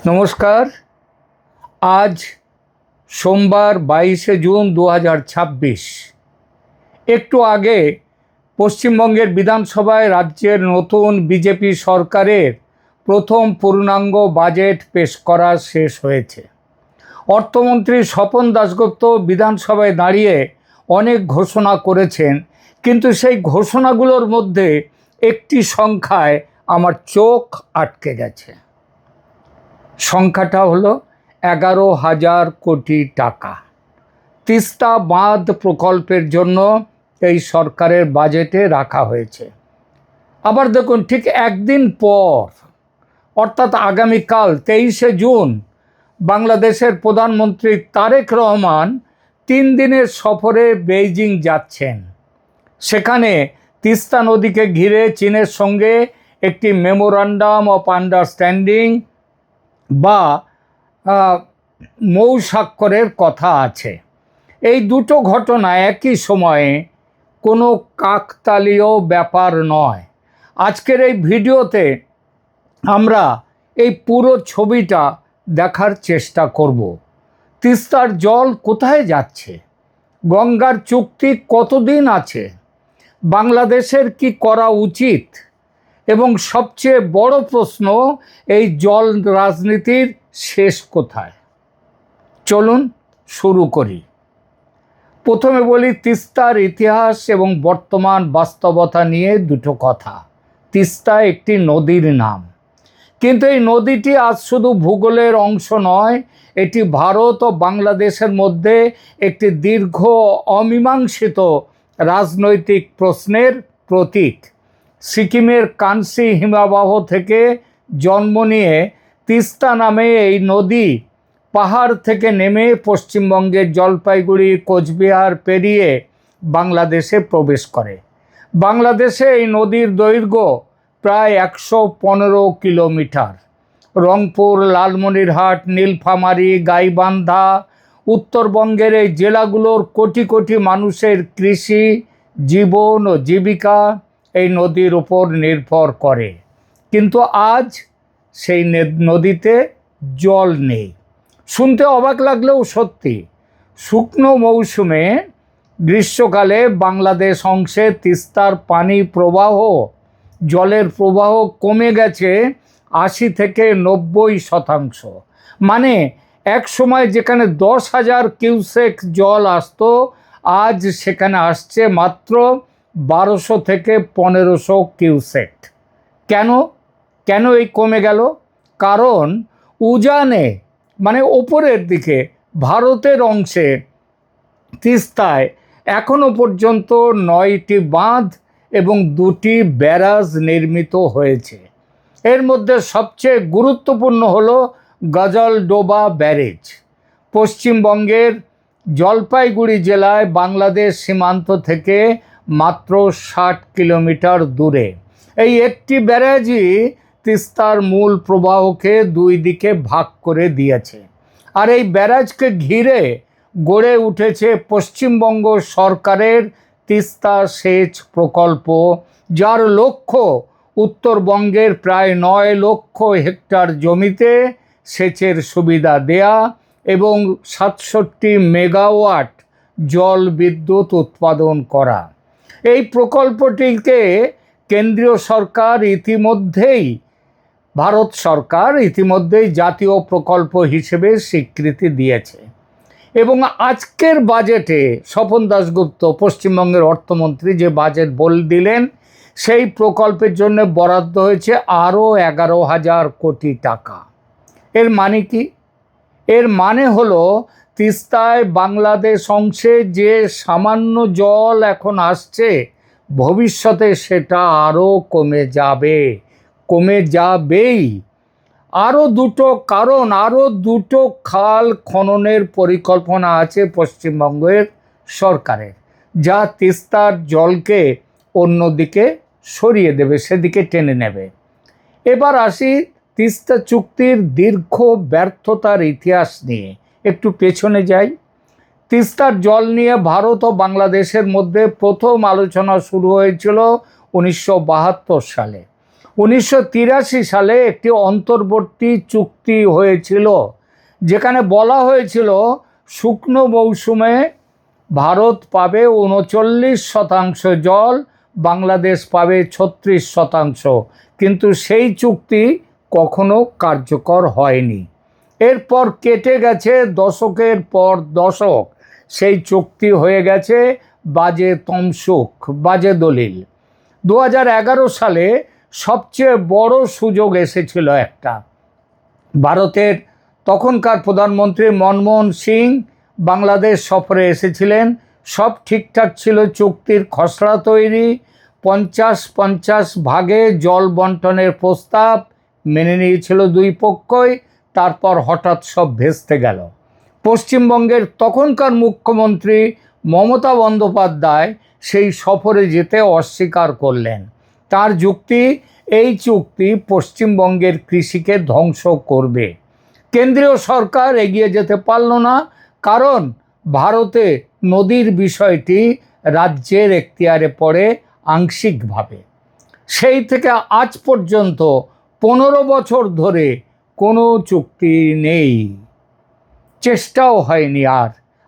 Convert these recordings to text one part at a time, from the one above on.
নমস্কার। আজ সোমবার 22শে জুন 2026। একটু আগে পশ্চিমবঙ্গের বিধানসভায় রাজ্যের নতুন বিজেপি সরকারের প্রথম পূর্ণাঙ্গ বাজেট পেশ করা শেষ হয়েছে। অর্থমন্ত্রী স্বপন দাশগুপ্ত বিধানসভায় দাঁড়িয়ে অনেক ঘোষণা করেছেন, কিন্তু সেই ঘোষণাগুলোর মধ্যে একটি সংখ্যায় আমার চোখ আটকে গেছে। সংখ্যাটা হলো 11,000 কোটি টাকা। তিস্তা বাঁধ প্রকল্পের জন্য এই সরকারের বাজেটে রাখা হয়েছে। আবার দেখুন, ঠিক একদিন পর অর্থাৎ আগামীকাল 23শে জুন বাংলাদেশের প্রধানমন্ত্রী তারেক রহমান 3 দিনের সফরে বেইজিং যাচ্ছেন। সেখানে তিস্তা নদীকে ঘিরে চীনের সঙ্গে একটি মেমোরান্ডাম অফ আন্ডারস্ট্যান্ডিং বা মৌ স্বাক্ষরের কথা আছে। এই দুটো ঘটনা একই সময়ে কোনো কাকতালীয় ব্যাপার নয়। আজকের এই ভিডিওতে আমরা এই পুরো ছবিটা দেখার চেষ্টা করব। তিস্তার জল কোথায় যাচ্ছে? গঙ্গার চুক্তি কতদিন আছে? বাংলাদেশের কি করা উচিত? এবং সবচেয়ে বড় প্রশ্ন, এই জল রাজনীতির শেষ কোথায়? চলুন শুরু করি। প্রথমে বলি তিস্তার ইতিহাস এবং বর্তমান বাস্তবতা নিয়ে দুটো কথা। তিস্তা একটি নদীর নাম, কিন্তু এই নদীটি আজ শুধু ভূগোলের অংশ নয়, এটি ভারত ও বাংলাদেশের মধ্যে একটি দীর্ঘ অমীমাংসিত রাজনৈতিক প্রশ্নের প্রতীক। সিকিমের কানসি হিমবাহ থেকে জন্ম নিয়ে তিস্তা নামে এই নদী পাহাড় থেকে নেমে পশ্চিমবঙ্গের জলপাইগুড়ি কোচবিহার পেরিয়ে বাংলাদেশে প্রবেশ করে। বাংলাদেশে এই নদীর দৈর্ঘ্য প্রায় 115 কিলোমিটার। রংপুর, লালমনিরহাট, নীলফামারী, গাইবান্ধা, উত্তরবঙ্গের এই জেলাগুলোর কোটি কোটি মানুষের কৃষি, জীবন ও জীবিকা এই নদীর উপর নির্ভর করে। কিন্তু আজ সেই নদীতে জল নেই। শুনতে অবাক লাগলেও সত্যি। শুকনো মৌসুমে গ্রীষ্মকালে বাংলাদেশ অংশে তিস্তার পানি প্রবাহ, জলের প্রবাহ কমে গেছে 80 থেকে 90%। মানে এক সময় যেখানে 10,000 কিউসেক জল আসতো, আজ সেখানে আসছে মাত্র 1200 থেকে 1500 কিউসেক। কেন এই কমে গেল? কারণ উজানে মানে ওপরের দিকে ভারতের অংশে তিস্তায় এখনো পর্যন্ত 9টি বাঁধ এবং 2টি ব্যারাজ নির্মিত হয়েছে। এর মধ্যে সবচেয়ে গুরুত্বপূর্ণ হলো গজলডোবা ব্যারেজ। পশ্চিমবঙ্গের জলপাইগুড়ি জেলায় বাংলাদেশ সীমান্ত থেকে মাত্র 60 কিলোমিটার দূরে। এই একটি ব্যারাজই তিস্তার মূল প্রবাহকে দুই দিকে ভাগ করে দিয়েছে। আর এই ব্যারাজকে ঘিরে গড়ে উঠেছে পশ্চিমবঙ্গ সরকারের তিস্তা সেচ প্রকল্প, যার লক্ষ্য উত্তরবঙ্গের প্রায় 9 লক্ষ হেক্টর জমিতে সেচের সুবিধা দেয়া এবং 67 মেগাওয়াট জল বিদ্যুৎ উৎপাদন করা। এই প্রকল্পটিকে কেন্দ্রীয় সরকার ভারত সরকার ইতিমধ্যেই জাতীয় প্রকল্প হিসেবে স্বীকৃতি দিয়েছে। এবং আজকের বাজেটে স্বপন দাশগুপ্ত পশ্চিমবঙ্গের অর্থমন্ত্রী যে বাজেট দিলেন, সেই প্রকল্পের জন্য বরাদ্দ হয়েছে আরও 11,000 কোটি টাকা। এর মানে কি? এর মানে হলো তিস্তায় বাংলাদেশ অংশে যে সামান্য জল এখন আসছে, ভবিষ্যতে সেটা আরও কমে যাবেই। আরও দুটো খাল খননের পরিকল্পনা আছে পশ্চিমবঙ্গের সরকারের, যা তিস্তার জলকে অন্যদিকে সরিয়ে দেবে, সেদিকে টেনে নেবে। এবার আসি তিস্তা চুক্তির দীর্ঘ ব্যর্থতার ইতিহাস নিয়ে। একটু পেছনে যাই। তিস্তার জল নিয়ে ভারত ও বাংলাদেশের মধ্যে প্রথম আলোচনা শুরু হয়েছিল 1972 সালে। 1983 সালে একটি অন্তর্বর্তী চুক্তি হয়েছিল, যেখানে বলা হয়েছিল শুকনো মৌসুমে ভারত পাবে 39% জল, বাংলাদেশ পাবে 36%, কিন্তু সেই চুক্তি কখনো কার্যকর হয়নি। এরপর কেটে গেছে দশকের পর দশক, সেই চুক্তি হয়ে গেছে বাজে তমসুক, বাজে দলিল। 2011 সালে সবচেয়ে বড় সুযোগ এসেছিল একটা। ভারতের তখনকার প্রধানমন্ত্রী মনমোহন সিং বাংলাদেশ সফরে এসেছিলেন। সব ঠিকঠাক ছিল, চুক্তির খসড়া তৈরি, 50-50 ভাগে জল বন্টনের প্রস্তাব মেনে নিয়েছিল দুই পক্ষই। তারপর হঠাৎ সব ভেস্তে গেল। পশ্চিমবঙ্গের তখনকার মুখ্যমন্ত্রী মমতা বন্দ্যোপাধ্যায় সেই সফরে যেতে অস্বীকার করলেন। তার যুক্তি, এই চুক্তি পশ্চিমবঙ্গের কৃষিকে ধ্বংস করবে। কেন্দ্রীয় সরকার এগিয়ে যেতে পারল না, কারণ ভারতে নদীর বিষয়টি রাজ্যের এখতিয়ারে পড়ে আংশিকভাবে। সেই থেকে আজ পর্যন্ত 15 বছর ধরে কোনো চুক্তি নেই, চেষ্টাও হয়নি।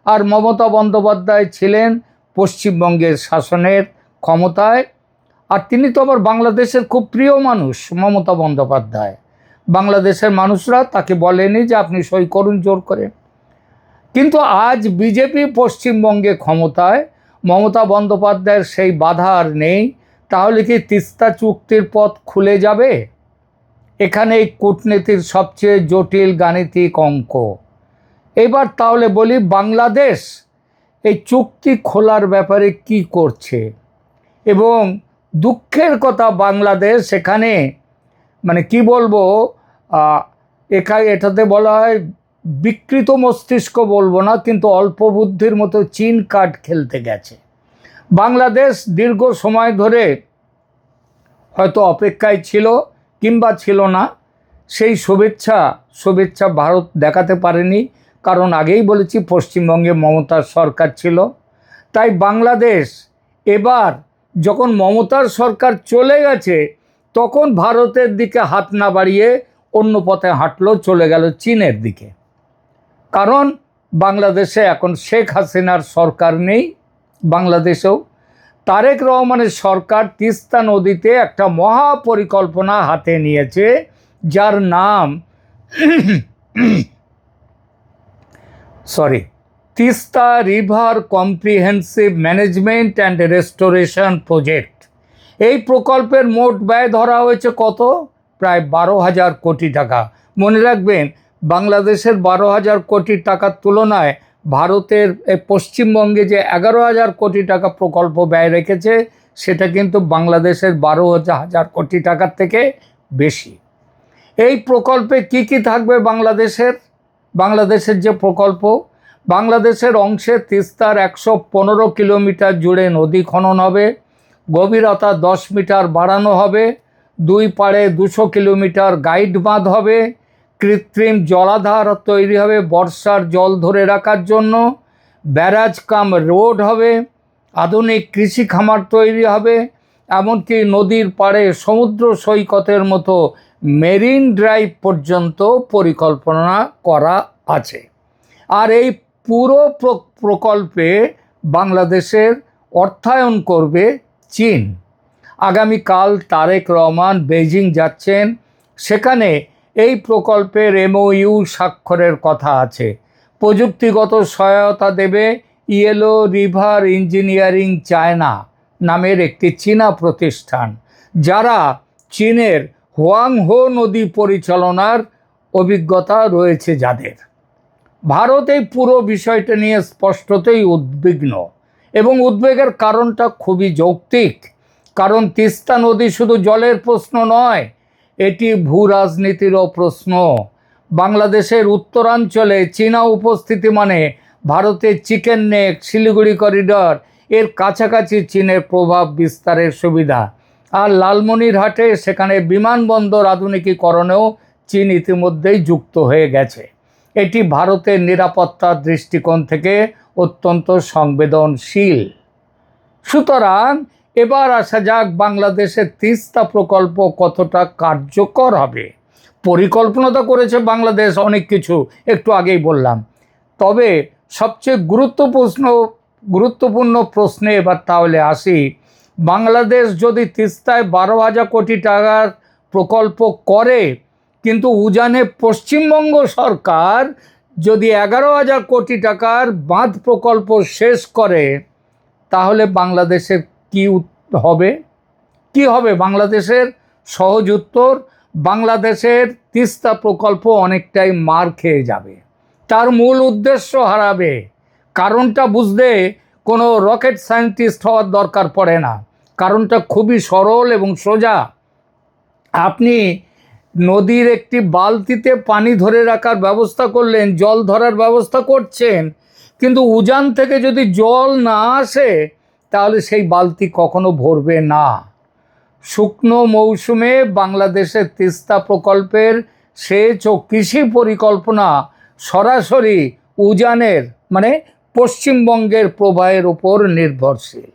আর মমতা বন্দ্যোপাধ্যায় ছিলেন পশ্চিমবঙ্গের শাসনের ক্ষমতায়। আর তিনি তো আবার বাংলাদেশের খুব প্রিয় মানুষ, মমতা বন্দ্যোপাধ্যায়। বাংলাদেশের মানুষরা তাকে বলেনি যে আপনি সই করুন জোর করে। কিন্তু আজ বিজেপি পশ্চিমবঙ্গে ক্ষমতায়, মমতা বন্দ্যোপাধ্যায়ের সেই বাধা আর নেই। তাহলে কি তিস্তা চুক্তির পথ খুলে যাবে? এখানেই কূটনীতির সবচেয়ে জটিল গাণিতিক অঙ্ক। এবার তাহলে বলি, বাংলাদেশ এই চুক্তি খোলার ব্যাপারে কি করছে? এবং দুঃখের কথা, বাংলাদেশ এখানে মানে কি বলবো, এটাতে বলা হয় বিকৃত মস্তিষ্ক বলবো না, কিন্তু অল্প বুদ্ধির মতো চীন কার্ড খেলতে গেছে। বাংলাদেশ দীর্ঘ সময় ধরে হয়তো অপেক্ষায় ছিল কিংবা ছিল না, সেই শুভেচ্ছা ভারত দেখাতে পারেনি, কারণ আগেই বলেছি পশ্চিমবঙ্গে মমতার সরকার ছিল। তাই বাংলাদেশ এবার যখন মমতার সরকার চলে গেছে, তখন ভারতের দিকে হাত না বাড়িয়ে অন্য পথে হাঁটলো, চলে গেল চীনের দিকে। কারণ বাংলাদেশে এখন শেখ হাসিনার সরকার নেই, বাংলাদেশেও তারেক রহমানের সরকার তিস্তা নদীতে একটা মহা পরিকল্পনা হাতে নিয়েছে, যার নাম Teesta river comprehensive management and restoration project. এই প্রকল্পের মোট ব্যয় ধরা হয়েছে কত? প্রায় 12,000 কোটি টাকা। মনে রাখবেন, বাংলাদেশের 12,000 কোটি টাকার তুলনায় ভারতের পশ্চিমবঙ্গে যে 11,000 কোটি টাকা প্রকল্প ব্যয় রেখেছে, সেটা কিন্তু বাংলাদেশের 12,000 কোটি টাকার থেকে বেশি। এই প্রকল্পে কি কি থাকবে? বাংলাদেশের যে প্রকল্প, বাংলাদেশের অংশে তিস্তার 115 কিলোমিটার জুড়ে নদী খনন হবে, গভীরতা 10 মিটার বাড়ানো হবে, দুই পাড়ে 200 কিলোমিটার গাইড বাঁধ হবে, কৃত্রিম জলাধার তৈরি হবে বর্ষার জল ধরে রাখার জন্য, ব্যারাজ কাম রোড হবে, আধুনিক কৃষি খামার তৈরি হবে, এমনকি নদীর পাড়ে সমুদ্র সৈকতের মতো মেরিন ড্রাইভ পর্যন্ত পরিকল্পনা করা আছে। আর এই পুরো প্রকল্পে বাংলাদেশের অর্থায়ন করবে চীন। আগামীকাল তারেক রহমান বেইজিং যাচ্ছেন, সেখানে এই প্রকল্পের MOU স্বাক্ষরের কথা আছে। প্রযুক্তিগত সহায়তা দেবে ইয়েলো রিভার ইঞ্জিনিয়ারিং চায়না নামের একটি চীনা প্রতিষ্ঠান, যারা চীনের হুয়াংহো নদী পরিচালনার অভিজ্ঞতা রয়েছে যাদের। ভারত এই পুরো বিষয়টা নিয়ে স্পষ্টতই উদ্বিগ্ন, এবং উদ্বেগের কারণটা খুবই যৌক্তিক। কারণ তিস্তা নদী শুধু জলের প্রশ্ন নয়, এটি ভূ রাজনীতিরও প্রশ্ন। বাংলাদেশের উত্তরাঞ্চলে চীনা উপস্থিতি মানে ভারতের চিকেন নেক, শিলিগুড়ি করিডর, এর কাছাকাছি চীনের প্রভাব বিস্তারের সুবিধা। আর লালমনিরহাটে সেখানে বিমানবন্দর আধুনিকীকরণেও চীন ইতিমধ্যেই যুক্ত হয়ে গেছে। এটি ভারতের নিরাপত্তার দৃষ্টিকোণ থেকে অত্যন্ত সংবেদনশীল। সুতরাং এবার আসা যাক বাংলাদেশের তিস্তা প্রকল্প কতটা কার্যকর হবে। পরিকল্পনা তো করেছে বাংলাদেশ অনেক কিছু, একটু আগেই বললাম। তবে সবচেয়ে গুরুত্বপূর্ণ প্রশ্নে এবার তাহলে আসি। বাংলাদেশ যদি তিস্তায় 12,000 কোটি টাকার প্রকল্প করে, কিন্তু উজানে পশ্চিমবঙ্গ সরকার যদি 11,000 কোটি টাকার বাঁধ প্রকল্প শেষ করে, তাহলে বাংলাদেশের হবে? কি হবে বাংলাদেশের? সহজ উত্তর, বাংলাদেশের তিস্তা প্রকল্প অনেকটাই মার খেয়ে যাবে, তার মূল উদ্দেশ্য হারাবে। কারণটা বুঝতে কোনো রকেট সায়েন্টিস্ট হওয়ার দরকার পড়ে না, কারণটা খুবই সরল এবং সোজা। আপনি নদীর একটি বালতিতে পানি ধরে রাখার ব্যবস্থা করলেন, জল ধরার ব্যবস্থা করছেন, কিন্তু উজান থেকে যদি জল না আসে তাহলে সেই বালতি কখনো ভরবে না। শুকনো মৌসুমে বাংলাদেশের তিস্তা প্রকল্পের সেচ ও কৃষি পরিকল্পনা সরাসরি উজানের মানে পশ্চিমবঙ্গের প্রবাহের উপর নির্ভরশীল।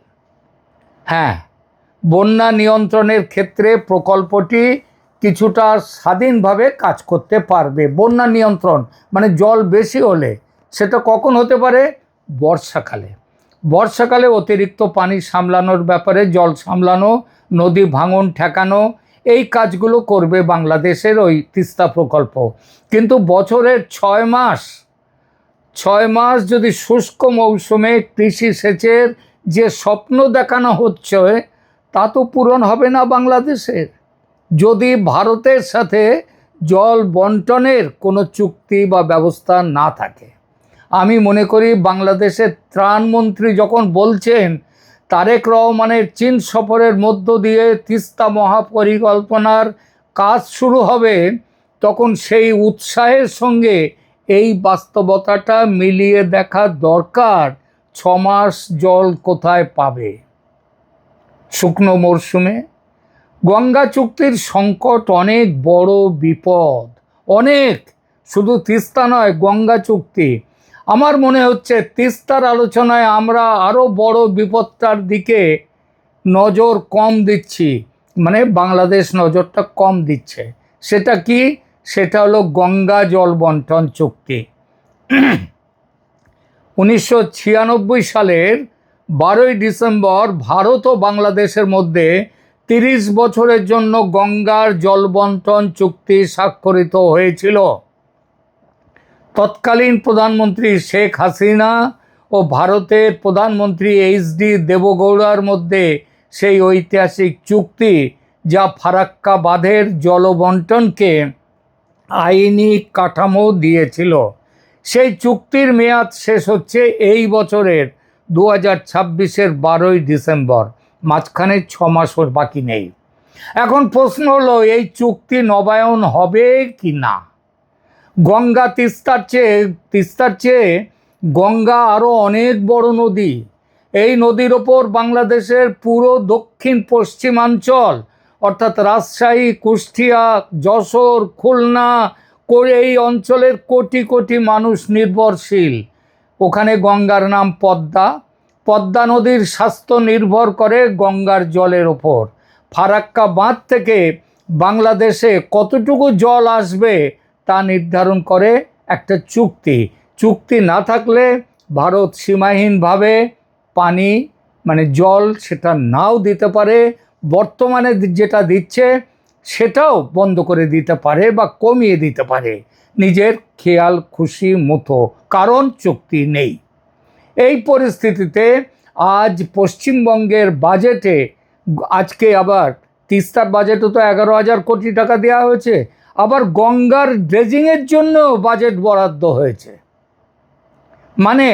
হ্যাঁ, বন্যা নিয়ন্ত্রণের ক্ষেত্রে প্রকল্পটি কিছুটা স্বাধীনভাবে কাজ করতে পারবে। বন্যা নিয়ন্ত্রণ মানে জল বেশি হলে সেটা কখন হতে পারে? বর্ষাকালে অতিরিক্ত পানি সামলানোর ব্যাপারে, জল সামলানো, নদী ভাঙন ঠেকানো, এই কাজগুলো করবে বাংলাদেশের ওই তিস্তা প্রকল্প। কিন্তু বছরের 6 মাস যদি শুষ্ক মৌসুমে কৃষি সেচের যে স্বপ্ন দেখানো হচ্ছে তা তো পূরণ হবে না বাংলাদেশের, যদি ভারতের সাথে জল বন্টনের কোনো চুক্তি বা ব্যবস্থা না থাকে। আমি মনে করি বাংলাদেশের ত্রাণমন্ত্রী যখন বলছেন তারেক রহমানের চীন সফরের মধ্য দিয়ে তিস্তা মহাপরিকল্পনার কাজ শুরু হবে, তখন সেই উৎসাহের সঙ্গে এই বাস্তবতাটা মিলিয়ে দেখা দরকার। 6 মাস জল কোথায় পাবে শুকনো মরশুমে? গঙ্গা চুক্তির সংকট অনেক বড় বিপদ, অনেক, শুধু তিস্তা নয়, গঙ্গা চুক্তি। আমার মনে হচ্ছে তিস্তার আলোচনায় আমরা আরও বড় বিপদটার দিকে নজর কম দিচ্ছি, মানে বাংলাদেশ নজরটা কম দিচ্ছে। সেটা কি? সেটা হলো গঙ্গা জল বন্টন চুক্তি। 1996 সালের 12ই ডিসেম্বর ভারত ও বাংলাদেশের মধ্যে 30 বছরের জন্য গঙ্গার জল বন্টন চুক্তি স্বাক্ষরিত হয়েছিল। তৎকালীন প্রধানমন্ত্রী শেখ হাসিনা ও ভারতের প্রধানমন্ত্রী এইচ.ডি. দেবগৌড়ার মধ্যে সেই ঐতিহাসিক চুক্তি, যা ফারাক্কা বাঁধের জল বন্টনকে আইনি কাঠামো দিয়েছিল। সেই চুক্তির মেয়াদ শেষ হচ্ছে এই বছরের 2026-এর 12ই ডিসেম্বর, মাঝখানে 6 মাসও বাকি নেই। এখন প্রশ্ন হলো, এই চুক্তি নবায়ন হবে কি না? গঙ্গা তিস্তার চেয়ে গঙ্গা আরও অনেক বড় নদী। এই নদীর ওপর বাংলাদেশের পুরো দক্ষিণ পশ্চিমাঞ্চল অর্থাৎ রাজশাহী, কুষ্টিয়া, যশোর, খুলনা এই অঞ্চলের কোটি কোটি মানুষ নির্ভরশীল। ওখানে গঙ্গার নাম পদ্মা। পদ্মা নদীর স্বাস্থ্য নির্ভর করে গঙ্গার জলের ওপর। ফারাক্কা বাঁধ থেকে বাংলাদেশে কতটুকু জল আসবে তা নির্ধারণ করে একটা চুক্তি না থাকলে ভারত সীমাহীনভাবে পানি মানে জল সেটা নাও দিতে পারে, বর্তমানে যেটা দিচ্ছে সেটাও বন্ধ করে দিতে পারে বা কমিয়ে দিতে পারে নিজের খেয়াল খুশি মতো, কারণ চুক্তি নেই। এই পরিস্থিতিতে আজ পশ্চিমবঙ্গের বাজেটে, আজকে আবার তিস্তার বাজেটে তো 11,000 কোটি টাকা দেওয়া হয়েছে, আবার গঙ্গার ড্রেজিংয়ের জন্য বাজেট বরাদ্দ হয়েছে। মানে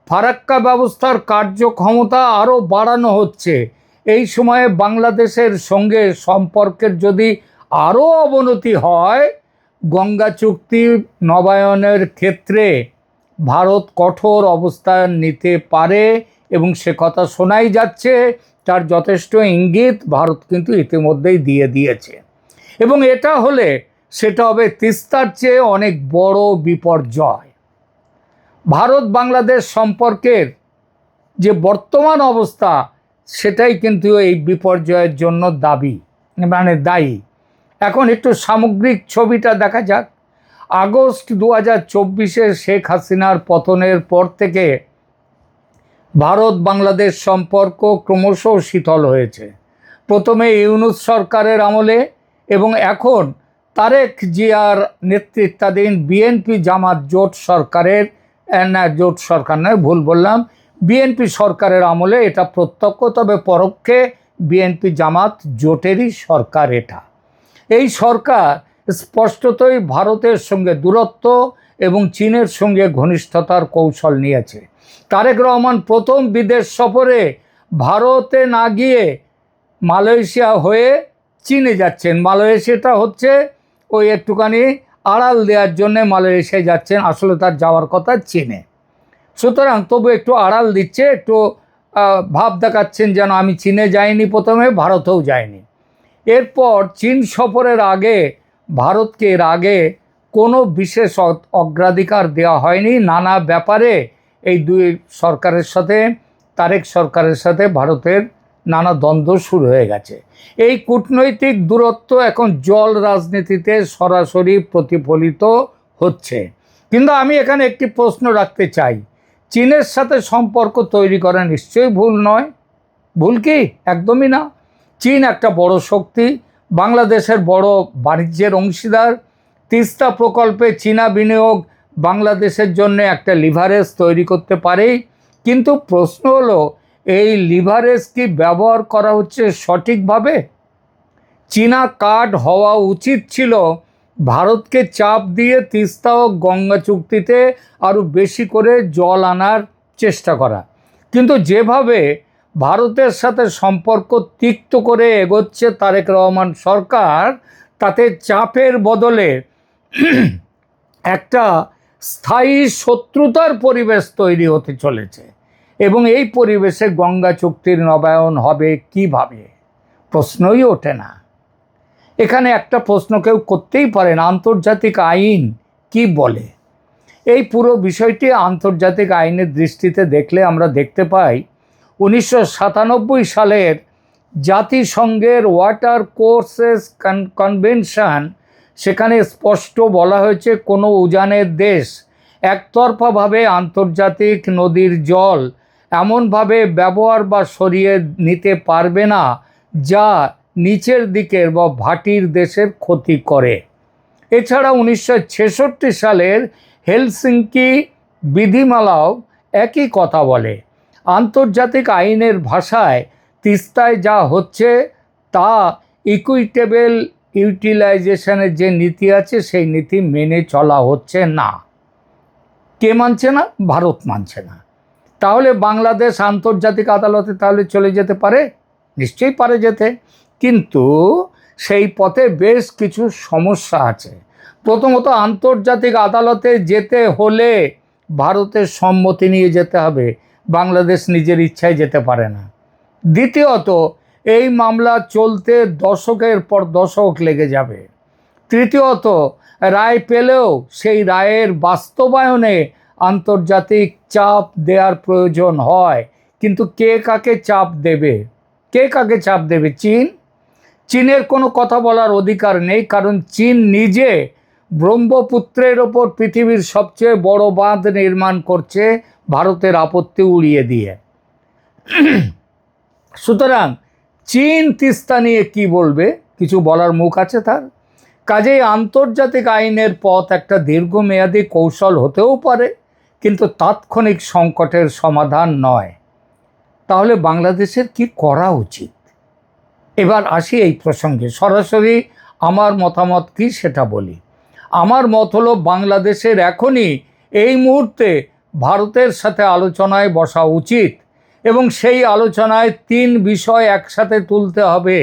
ফারাক্কা ব্যবস্থার কার্যক্ষমতা আরও বাড়ানো হচ্ছে। এই সময়ে বাংলাদেশের সঙ্গে সম্পর্কের যদি আরও অবনতি হয়, গঙ্গা চুক্তি নবায়নের ক্ষেত্রে ভারত কঠোর অবস্থান নিতে পারে এবং সে কথা শোনাই যাচ্ছে। তার যথেষ্ট ইঙ্গিত ভারত কিন্তু ইতিমধ্যেই দিয়ে দিয়েছে, এবং এটা হলে সেটা হবে তিস্তার চেয়ে অনেক বড় বিপর্যয়। ভারত বাংলাদেশ সম্পর্কের যে বর্তমান অবস্থা, সেটাই কিন্তু এই বিপর্যয়ের জন্য দায়ী। এখন একটু সামগ্রিক ছবিটা দেখা যাক। আগস্ট 2024 শেখ হাসিনার পতনের পর থেকে ভারত বাংলাদেশ সম্পর্ক ক্রমশ শীতল হয়েছে। প্রথমে ইউনূস সরকারের আমলে এবং এখন তারেক জিয়ার নেতৃত্বাধীন বিএনপি জামাত জোট সরকারের, জোট সরকার নয়, ভুল বললাম, বিএনপি সরকারের আমলে এটা প্রত্যক্ষ, তবে পরোক্ষে বিএনপি জামাত জোটেরই সরকার এটা। এই সরকার স্পষ্টতই ভারতের সঙ্গে দূরত্ব এবং চীনের সঙ্গে ঘনিষ্ঠতার কৌশল নিয়েছে। তারেক রহমান প্রথম বিদেশ সফরে ভারতে না গিয়ে মালয়েশিয়া হয়ে চীনে যাচ্ছেন। মালয়েশিয়াটা হচ্ছে ওই একটুখানি আড়াল দেওয়ার জন্যে মালয়েশিয়ায় যাচ্ছেন, আসলে তার যাওয়ার কথা চীনে। সুতরাং তবু একটু আড়াল দিচ্ছে, একটু ভাব দেখাচ্ছেন যেন আমি চীনে যাইনি, প্রথমে ভারতেও যাইনি। এরপর চীন সফরের আগে ভারতকে এর আগে কোনো বিশেষ অগ্রাধিকার দেওয়া হয়নি। নানা ব্যাপারে এই দুই সরকারের সাথে, তারেক সরকারের সাথে ভারতের নানা দ্বন্দ্ব শুরু হয়ে গেছে। এই কূটনৈতিক দূরত্ব এখন জল রাজনীতিতে সরাসরি প্রতিফলিত হচ্ছে। কিন্তু আমি এখানে একটি প্রশ্ন রাখতে চাই, চীনের সাথে সম্পর্ক তৈরি করা নিশ্চয়ই ভুল নয়। ভুল কি? একদমই না। চীন একটা বড় শক্তি, বাংলাদেশের বড় বাণিজ্যের অংশীদার। তিস্তা প্রকল্পে চীনা বিনিয়োগ বাংলাদেশের জন্য একটা লিভারেজ তৈরি করতে পারে। কিন্তু প্রশ্ন হলো, এই লিভারেজ কি ব্যবহার করা হচ্ছে সঠিকভাবে? চীনা কার্ড হওয়া উচিত ছিল ভারতকে চাপ দিয়ে তিস্তা ও গঙ্গা চুক্তিতে আরও বেশি করে জল আনার চেষ্টা করা। কিন্তু যেভাবে ভারতের সাথে সম্পর্ক তিক্ত করে এগোচ্ছে তারেক রহমান সরকার, তাতে চাপের বদলে একটা স্থায়ী শত্রুতার পরিবেশ তৈরি হতে চলেছে। এবং এই পরিবেশে গঙ্গা চুক্তির নবায়ন হবে কিভাবে? প্রশ্নই ওঠে না। এখানে একটা প্রশ্ন কেউ করতেই পারেন, আন্তর্জাতিক আইন কি বলে? এই পুরো বিষয়টি আন্তর্জাতিক আইনের দৃষ্টিতে দেখলে আমরা দেখতে পাই 1997 সালের জাতিসংঘের ওয়াটার কোর্সেস কনভেনশন, সেখানে স্পষ্ট বলা হয়েছে কোনো উজানের দেশ একতরফাভাবে আন্তর্জাতিক নদীর জল এমনভাবে ব্যবহার বা সরিয়ে নিতে পারবে না যা নিচের দিকের বা ভাটির দেশের ক্ষতি করে। এছাড়া 1966 সালের হেলসিঙ্কি বিধিমালাও একই কথা বলে। আন্তর্জাতিক আইনের ভাষায় তিস্তায় যা হচ্ছে তা ইকুইটেবল ইউটিলাইজেশনের যে নীতি আছে সেই নীতি মেনে চলা হচ্ছে না। কে মানছে না? ভারত মানছে না। তাহলে বাংলাদেশ আন্তর্জাতিক আদালতে তাহলে চলে যেতে পারে? নিশ্চয়ই পারে যেতে, কিন্তু সেই পথে বেশ কিছু সমস্যা আছে। প্রথমত, আন্তর্জাতিক আদালতে যেতে হলে ভারতের সম্মতি নিয়ে যেতে হবে, বাংলাদেশ নিজের ইচ্ছায় যেতে পারে না। দ্বিতীয়ত, এই মামলা চলতে দশকের পর দশক লেগে যাবে। তৃতীয়ত, রায় পেলেও সেই রায়ের বাস্তবায়নে আন্তর্জাতিক চাপ দেওয়ার প্রয়োজন হয়। কিন্তু কে কাকে চাপ দেবে? চীনের কোনো কথা বলার অধিকার নেই, কারণ চীন নিজে ব্রহ্মপুত্রের ওপর পৃথিবীর সবচেয়ে বড় বাঁধ নির্মাণ করছে ভারতের আপত্তি উড়িয়ে দিয়ে। সুতরাং চীন তিস্তা নিয়ে কি বলবে? কিছু বলার মুখ আছে তার? কাজেই আন্তর্জাতিক আইনের পথ একটা দীর্ঘমেয়াদী কৌশল হতেও পারে, কিন্তু তাৎক্ষণিক সংকটের সমাধান নয়। তাহলে বাংলাদেশের কি করা উচিত? এবার আসি এই প্রসঙ্গে, সরাসরি আমার মতামত কি সেটা বলি। আমার মত হলো, বাংলাদেশের এখনই এই মুহূর্তে ভারতের সাথে আলোচনায় বসা উচিত এবং সেই আলোচনায় 3 বিষয় একসাথে তুলতে হবে।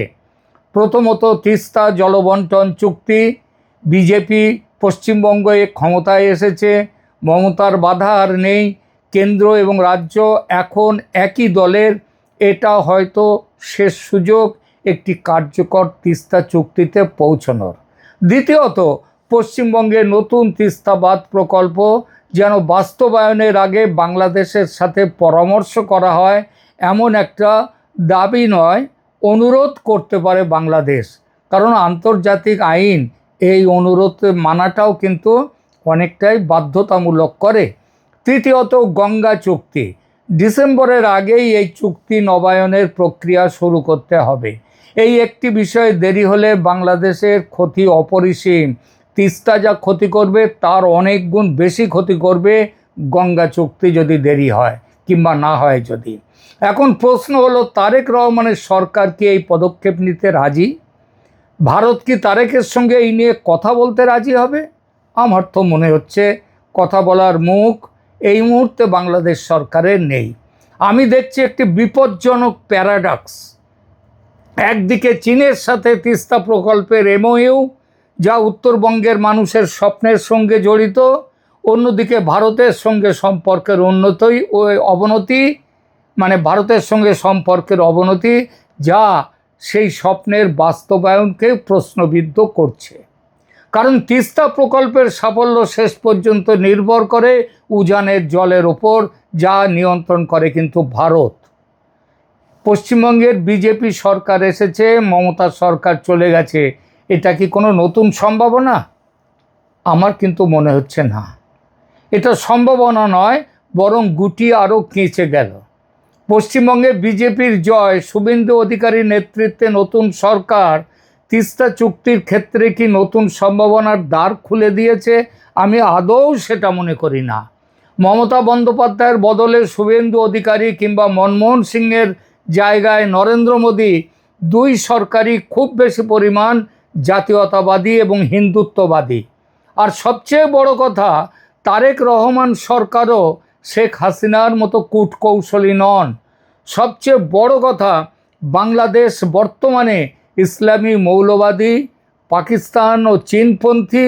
প্রথমত, তিস্তা জলবন্টন চুক্তি। বিজেপি পশ্চিমবঙ্গে ক্ষমতায় এসেছে, মমতার বাধা আর নেই, কেন্দ্র এবং রাজ্য এখন একই দলের। এটা হয়তো শেষ সুযোগ একটি কার্যকর তিস্তা চুক্তিতে পৌঁছানোর। দ্বিতীয়ত, পশ্চিমবঙ্গের নতুন তিস্তা বাঁধ প্রকল্প যেন বাস্তবায়নের আগে বাংলাদেশের সাথে পরামর্শ করা হয়, এমন একটা দাবি নয়, অনুরোধ করতে পারে বাংলাদেশ, কারণ আন্তর্জাতিক আইন এই অনুরোধ মানাটাও কিন্তু অনেকটাই বাধ্যতামূলক করে। তৃতীয়ত, গঙ্গা চুক্তি। ডিসেম্বরের আগেই এই চুক্তি নবায়নের প্রক্রিয়া শুরু করতে হবে। এই একটি বিষয়ে দেরি হলে বাংলাদেশের ক্ষতি অপরিসীম। তিস্তা যা ক্ষতি করবে তার অনেক গুণ বেশি ক্ষতি করবে গঙ্গা চুক্তি যদি দেরি হয় কিংবা না হয় যদি। এখন প্রশ্ন হলো, তারেক রহমানের সরকার কি এই পদক্ষেপ নিতে রাজি? ভারত কি তারেকের সঙ্গে এই নিয়ে কথা বলতে রাজি হবে? আমার তো মনে হচ্ছে কথা বলার মুখ এই মুহূর্তে বাংলাদেশ সরকারের নেই। আমি দেখছি একটি বিপজ্জনক প্যারাডক্স। একদিকে চীনের সাথে তিস্তা প্রকল্পের এমওইউ, যা উত্তরবঙ্গের মানুষের স্বপ্নের সঙ্গে জড়িত, অন্যদিকে ভারতের সঙ্গে সম্পর্কের অবনতি, মানে ভারতের সঙ্গে সম্পর্কের অবনতি, যা সেই স্বপ্নের বাস্তবায়নকে প্রশ্নবিদ্ধ করছে। কারণ তিস্তা প্রকল্পের সাফল্য শেষ পর্যন্ত নির্ভর করে উজানের জলের ওপর, যা নিয়ন্ত্রণ করে কিন্তু ভারত। পশ্চিমবঙ্গের বিজেপি সরকার এসেছে, মমতা সরকার চলে গেছে, এটা কি কোনো নতুন সম্ভাবনা? আমার কিন্তু মনে হচ্ছে না। এটা সম্ভাবনা নয়, বরং গুটি আরও কেঁচে গেল। পশ্চিমবঙ্গে বিজেপির জয়, শুভেন্দু অধিকারীর নেতৃত্বে নতুন সরকার তিস্তা চুক্তির ক্ষেত্রে কি নতুন সম্ভাবনার দ্বার খুলে দিয়েছে? আমি আদৌ সেটা মনে করি না। মমতা বন্দ্যোপাধ্যায়ের বদলে শুভেন্দু অধিকারী কিংবা মনমোহন সিংয়ের জায়গায় নরেন্দ্র মোদী, দুই সরকারই খুব বেশি পরিমাণ জাতীয়তাবাদী এবং হিন্দুত্ববাদী। আর সবচেয়ে বড় কথা, তারেক রহমান সরকারও শেখ হাসিনার মতো কূটকৌশলী নন। সবচেয়ে বড় কথা, বাংলাদেশ বর্তমানে ইসলামী মৌলবাদী, পাকিস্তান ও চীনপন্থী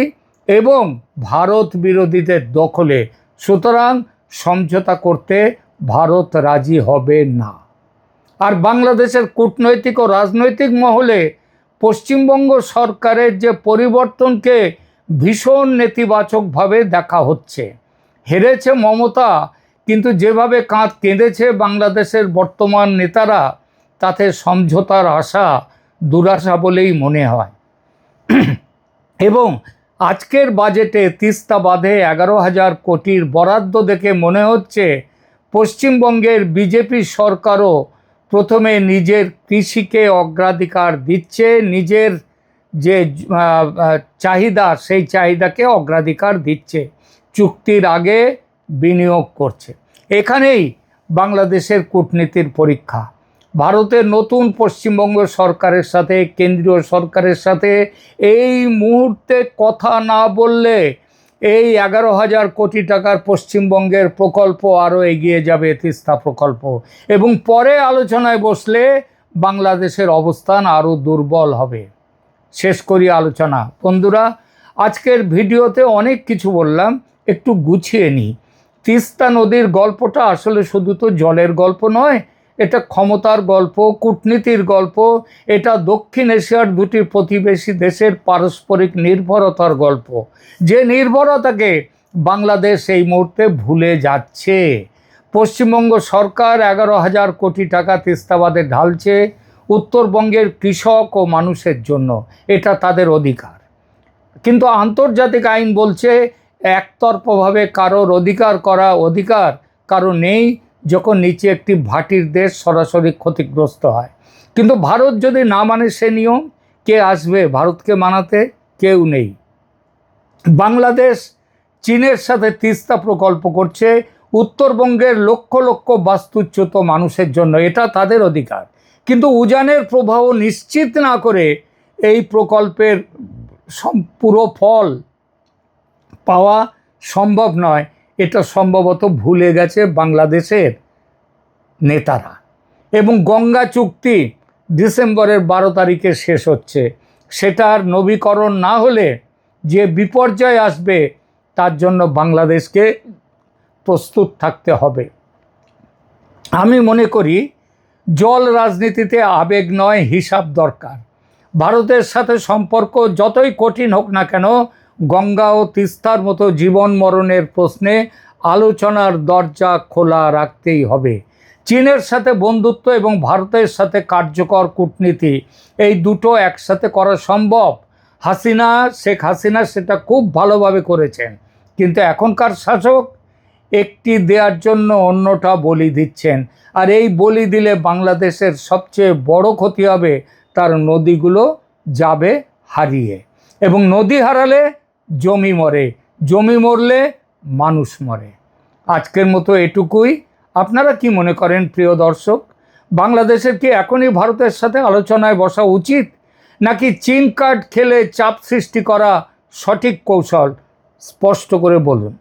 এবং ভারত বিরোধীদের দখলে। সুতরাং সমঝোতা করতে ভারত রাজি হবে না। আর বাংলাদেশের কূটনৈতিক ও রাজনৈতিক মহলে পশ্চিমবঙ্গ সরকারের যে পরিবর্তনকে ভীষণ নেতিবাচকভাবে দেখা হচ্ছে। হেরেছে মমতা, কিন্তু যেভাবে কেঁদেছে বাংলাদেশের বর্তমান নেতারা, তাতে সমঝোতার আশা দুরাশা বলেই মনে হয়। এবং আজকের বাজেটে তিস্তা বাঁধে 11,000 কোটির বরাদ্দ দেখে মনে হচ্ছে পশ্চিমবঙ্গের বিজেপি সরকারও প্রথমে নিজের কৃষিকে অগ্রাধিকার দিচ্ছে, নিজের যে চাহিদা সেই চাহিদাকে অগ্রাধিকার দিচ্ছে, চুক্তির আগে বিনিয়োগ করছে। এখানেই বাংলাদেশের কূটনীতির পরীক্ষা। ভারতের নতুন পশ্চিমবঙ্গ সরকারের সাথে, কেন্দ্রীয় সরকারের সাথে এই মুহূর্তে কথা না বললে এই 11,000 কোটি টাকার পশ্চিমবঙ্গের প্রকল্প আরও এগিয়ে যাবে, তিস্তা প্রকল্প, এবং পরে আলোচনায় বসলে বাংলাদেশের অবস্থান আরও দুর্বল হবে। শেষ করি আলোচনা। বন্ধুরা, আজকের ভিডিওতে অনেক কিছু বললাম, একটু গুছিয়ে নিই। তিস্তা নদীর গল্পটা আসলে শুধু তো জলের গল্প নয়, এটা ক্ষমতার গল্প, কূটনীতির গল্প, এটা দক্ষিণ এশিয়ার দুটি প্রতিবেশী দেশের পারস্পরিক নির্ভরতার গল্প, যে নির্ভরতাকে বাংলাদেশ এই মুহূর্তে ভুলে যাচ্ছে। পশ্চিমবঙ্গ সরকার 11,000 কোটি টাকা তিস্তা বাঁধে ঢালছে উত্তরবঙ্গের কৃষক ও মানুষের জন্য, এটা তাদের অধিকার। কিন্তু আন্তর্জাতিক আইন বলছে একতরফাভাবে কারোর অধিকার কারো নেই যখন নিচে একটি ভাটির দেশ সরাসরি ক্ষতিগ্রস্ত হয়। কিন্তু ভারত যদি না মানে সে নিয়ম, কে আসবে ভারতকে মানাতে? কেউ নেই। বাংলাদেশ চীনের সাথে তিস্তা প্রকল্প করছে উত্তরবঙ্গের লক্ষ লক্ষ বাস্তুচ্যুত মানুষের জন্য, এটা তাদের অধিকার। কিন্তু উজানের প্রবাহ নিশ্চিত না করে এই প্রকল্পের পুরো ফল পাওয়া সম্ভব নয়, এটা সম্ভবত ভুলে গেছে বাংলাদেশের নেতারা। এবং গঙ্গা চুক্তি ডিসেম্বরের 12 তারিখে শেষ হচ্ছে, সেটার নবীকরণ না হলে যে বিপর্যয় আসবে তার জন্য বাংলাদেশকে প্রস্তুত থাকতে হবে। আমি মনে করি জল রাজনীতিতে আবেগ নয়, হিসাব দরকার। ভারতের সাথে সম্পর্ক যতই কঠিন হোক না কেন, গঙ্গা ও তিস্তার মতো জীবন মরণের প্রশ্নে আলোচনার দরজা খোলা রাখতেই হবে। চীনের সাথে বন্ধুত্ব এবং ভারতের সাথে কার্যকর কূটনীতি, এই দুটো একসাথে করা সম্ভব। শেখ হাসিনা সেটা খুব ভালোভাবে করেছেন, কিন্তু এখনকার শাসক একটি দেওয়ার জন্য অন্যটা বলি দিচ্ছেন। আর এই বলি দিলে বাংলাদেশের সবচেয়ে বড় ক্ষতি হবে, তার নদীগুলো যাবে হারিয়ে, এবং নদী হারালে জমি মরে, জমি মরলে মানুষ মরে। আজকের মতো এটুকুই। আপনারা কি মনে করেন প্রিয় দর্শক? বাংলাদেশের কি এখনই ভারতের সাথে আলোচনায় বসা উচিত, নাকি চীন কার্ড খেলে চাপ সৃষ্টি করা সঠিক কৌশল? স্পষ্ট করে বলুন,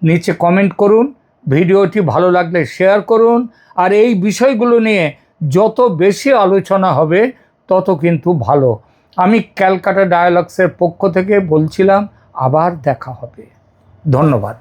নিচে কমেন্ট করুন। ভিডিওটি ভালো লাগলে শেয়ার করুন। আর এই বিষয়গুলো নিয়ে যত বেশি আলোচনা হবে তত কিন্তু ভালো। আমি ক্যালকাটা ডায়ালগসের পক্ষ থেকে বলছিলাম, আবার দেখা হবে। ধন্যবাদ।